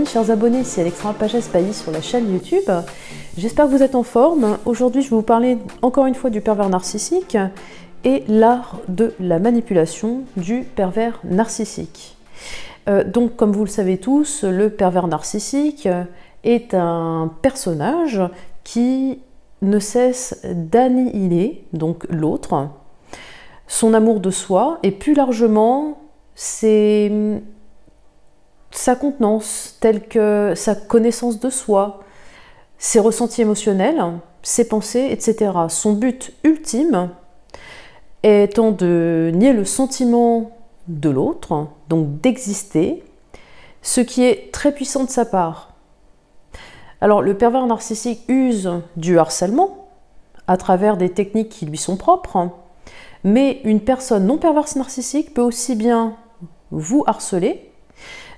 chers abonnés, c'est Alexandra Pages-Bailly sur la chaîne YouTube. J'espère que vous êtes en forme. Aujourd'hui, je vais vous parler encore une fois du pervers narcissique et l'art de la manipulation du pervers narcissique. Donc, comme vous le savez tous, le pervers narcissique est un personnage qui ne cesse d'annihiler donc l'autre, son amour de soi et plus largement sa contenance, telle que sa connaissance de soi, ses ressentis émotionnels, ses pensées, etc. Son but ultime étant de nier le sentiment de l'autre, donc d'exister, ce qui est très puissant de sa part. Alors le pervers narcissique use du harcèlement à travers des techniques qui lui sont propres, mais une personne non perverse narcissique peut aussi bien vous harceler.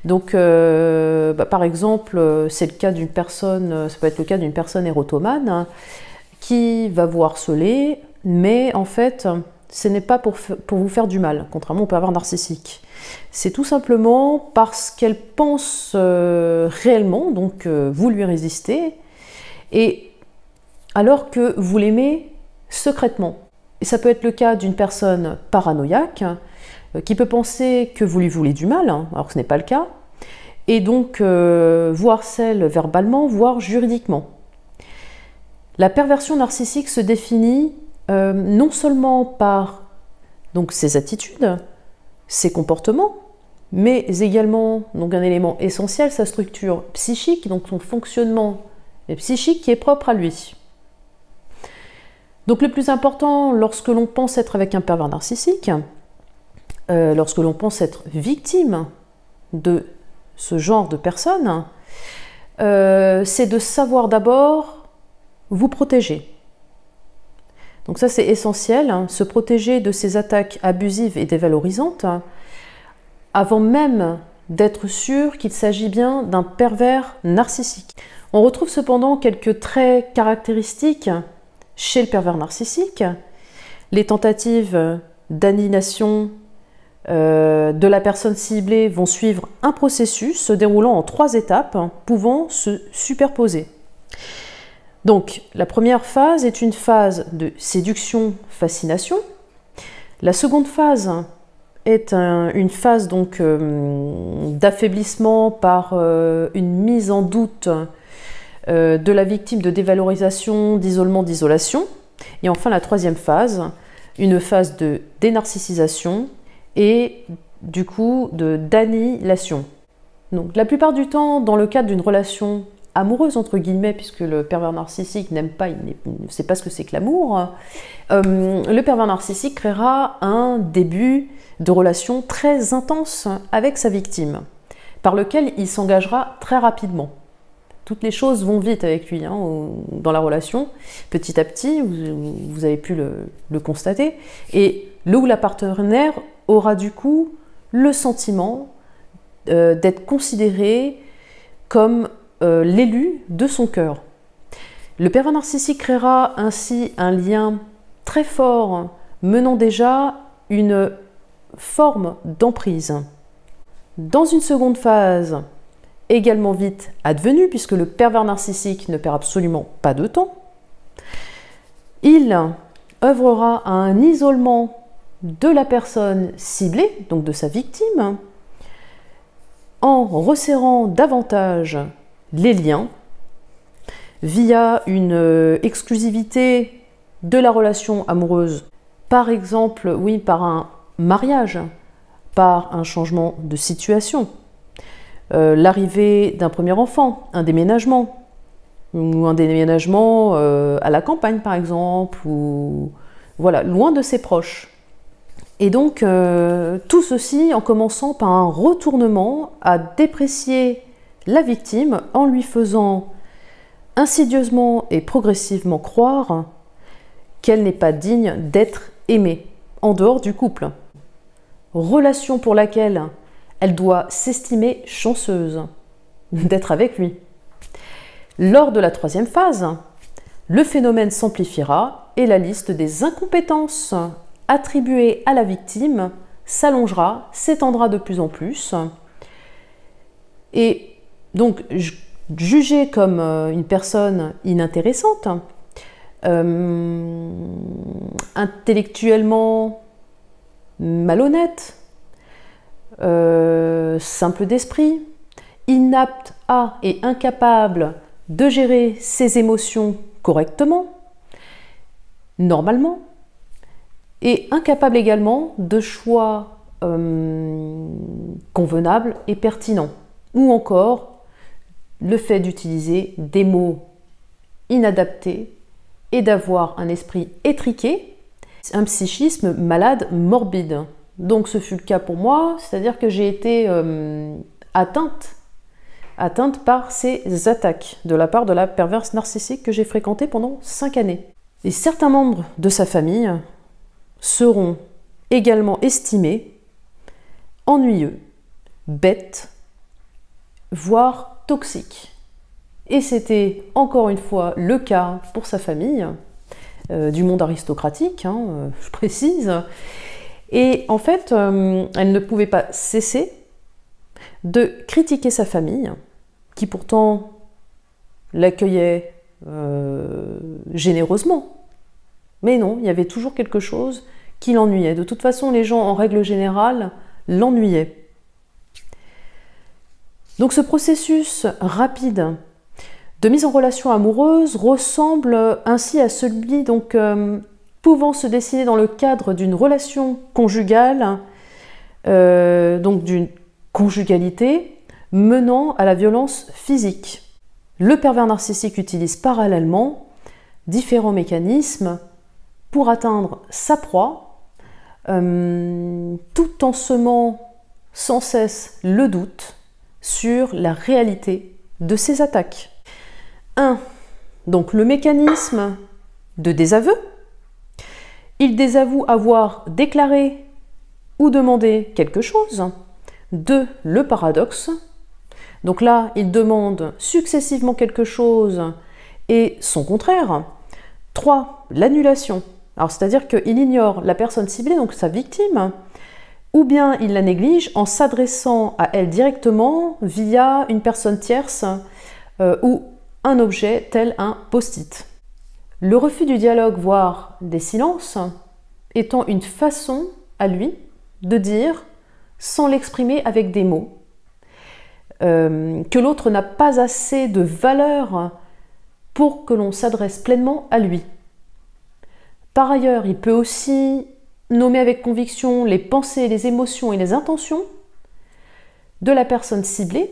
Donc par exemple, c'est le cas d'une personne, ça peut être le cas d'une personne érotomane qui va vous harceler, mais en fait ce n'est pas pour vous faire du mal, contrairement au pervers narcissique. C'est tout simplement parce qu'elle pense réellement, donc vous lui résistez, et alors que vous l'aimez secrètement. Et ça peut être le cas d'une personne paranoïaque qui peut penser que vous lui voulez du mal, alors que ce n'est pas le cas, et donc vous harcèle verbalement, voire juridiquement. La perversion narcissique se définit non seulement par donc, ses attitudes, ses comportements, mais également, donc un élément essentiel, sa structure psychique, donc son fonctionnement psychique qui est propre à lui. Donc le plus important lorsque l'on pense être avec un pervers narcissique, lorsque l'on pense être victime de ce genre de personne, c'est de savoir d'abord vous protéger. Donc ça c'est essentiel, se protéger de ces attaques abusives et dévalorisantes, avant même d'être sûr qu'il s'agit bien d'un pervers narcissique. On retrouve cependant quelques traits caractéristiques chez le pervers narcissique, les tentatives d'annihilation de la personne ciblée vont suivre un processus se déroulant en 3 étapes pouvant se superposer. Donc, la première phase est une phase de séduction-fascination. La seconde phase est une phase donc d'affaiblissement par une mise en doute de la victime, de dévalorisation, d'isolement, d'isolation. Et enfin, la troisième phase, une phase de dénarcissisation et du coup d'annihilation. Donc, la plupart du temps, dans le cadre d'une relation amoureuse, entre guillemets, puisque le pervers narcissique n'aime pas, il ne sait pas ce que c'est que l'amour, le pervers narcissique créera un début de relation très intense avec sa victime, par lequel il s'engagera très rapidement. Toutes les choses vont vite avec lui dans la relation, petit à petit, vous avez pu le constater, et le ou la partenaire aura du coup le sentiment d'être considéré comme l'élu de son cœur. Le pervers narcissique créera ainsi un lien très fort, menant déjà une forme d'emprise. Dans une seconde phase, également vite advenue, puisque le pervers narcissique ne perd absolument pas de temps, il œuvrera à un isolement de la personne ciblée, donc de sa victime, en resserrant davantage les liens via une exclusivité de la relation amoureuse, par exemple, oui, par un mariage, par un changement de situation, l'arrivée d'un premier enfant, un déménagement, ou un déménagement à la campagne par exemple, ou voilà, loin de ses proches. Et donc tout ceci en commençant par un retournement à déprécier la victime en lui faisant insidieusement et progressivement croire qu'elle n'est pas digne d'être aimée en dehors du couple. Relation pour laquelle elle doit s'estimer chanceuse d'être avec lui. Lors de la troisième phase, le phénomène s'amplifiera et la liste des incompétences attribuées à la victime s'allongera, s'étendra de plus en plus. Et donc jugé comme une personne inintéressante, intellectuellement malhonnête, simple d'esprit, inapte à et incapable de gérer ses émotions correctement, normalement, et incapable également de choix convenables et pertinents, ou encore le fait d'utiliser des mots inadaptés et d'avoir un esprit étriqué, un psychisme malade morbide. Donc ce fut le cas pour moi, c'est-à-dire que j'ai été atteinte par ces attaques de la part de la perverse narcissique que j'ai fréquentée pendant 5 années. Et certains membres de sa famille seront également estimés ennuyeux, bêtes, voire toxiques. Et c'était encore une fois le cas pour sa famille, du monde aristocratique, je précise. Et en fait, elle ne pouvait pas cesser de critiquer sa famille, qui pourtant l'accueillait généreusement. Mais non, il y avait toujours quelque chose qui l'ennuyait. De toute façon, les gens, en règle générale, l'ennuyaient. Donc ce processus rapide de mise en relation amoureuse ressemble ainsi à celui pouvant se dessiner dans le cadre d'une relation conjugale, donc d'une conjugalité menant à la violence physique. Le pervers narcissique utilise parallèlement différents mécanismes pour atteindre sa proie, tout en semant sans cesse le doute sur la réalité de ses attaques. 1. Donc le mécanisme de désaveu. Il désavoue avoir déclaré ou demandé quelque chose. 2. Le paradoxe. Donc là, il demande successivement quelque chose et son contraire. 3. L'annulation. Alors c'est-à-dire qu'il ignore la personne ciblée, donc sa victime, ou bien il la néglige en s'adressant à elle directement via une personne tierce ou un objet tel un post-it. Le refus du dialogue, voire des silences, étant une façon à lui de dire, sans l'exprimer avec des mots, que l'autre n'a pas assez de valeur pour que l'on s'adresse pleinement à lui. Par ailleurs, il peut aussi nommer avec conviction les pensées, les émotions et les intentions de la personne ciblée,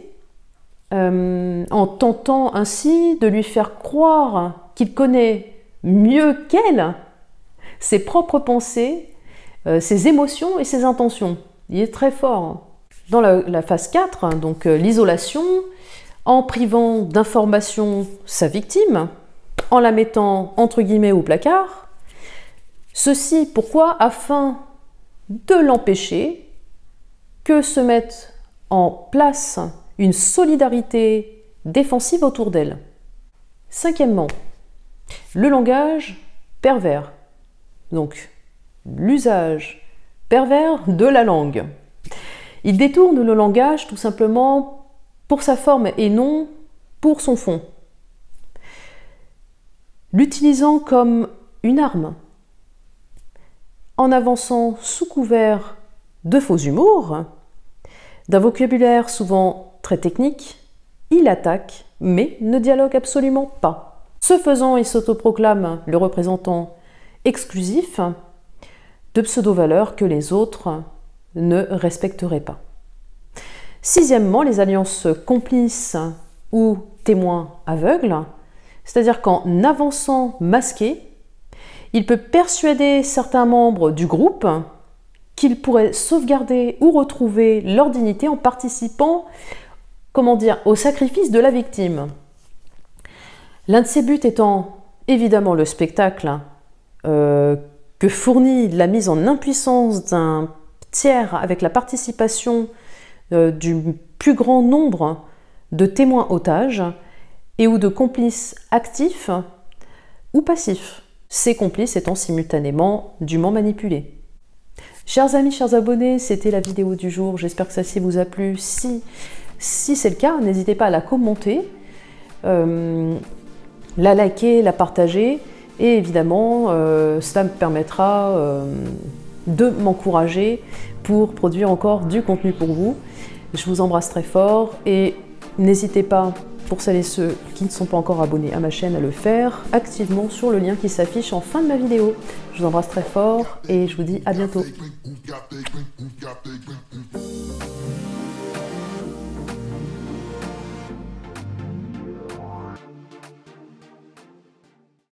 en tentant ainsi de lui faire croire qu'il connaît mieux qu'elle ses propres pensées, ses émotions et ses intentions. Il est très fort. Dans la phase 4, donc l'isolation, en privant d'informations sa victime, en la mettant entre guillemets au placard. Ceci, pourquoi? Afin de l'empêcher que se mette en place une solidarité défensive autour d'elle. 5e, le langage pervers. Donc, l'usage pervers de la langue. Il détourne le langage tout simplement pour sa forme et non pour son fond. L'utilisant comme une arme, en avançant sous couvert de faux humour, d'un vocabulaire souvent très technique, il attaque, mais ne dialogue absolument pas. Ce faisant, il s'autoproclame le représentant exclusif de pseudo-valeurs que les autres ne respecteraient pas. 6e, les alliances complices ou témoins aveugles, c'est-à-dire qu'en avançant masqué, il peut persuader certains membres du groupe qu'ils pourraient sauvegarder ou retrouver leur dignité en participant, au sacrifice de la victime. L'un de ses buts étant évidemment le spectacle que fournit la mise en impuissance d'un tiers avec la participation du plus grand nombre de témoins otages et ou de complices actifs ou passifs, ces complices étant simultanément dûment manipulés. Chers amis, chers abonnés, c'était la vidéo du jour, j'espère que celle-ci vous a plu. Si Si c'est le cas, n'hésitez pas à la commenter, la liker, la partager, et évidemment, cela me permettra de m'encourager pour produire encore du contenu pour vous. Je vous embrasse très fort et n'hésitez pas, pour celles et ceux qui ne sont pas encore abonnés à ma chaîne, à le faire activement sur le lien qui s'affiche en fin de ma vidéo. Je vous embrasse très fort et je vous dis à bientôt.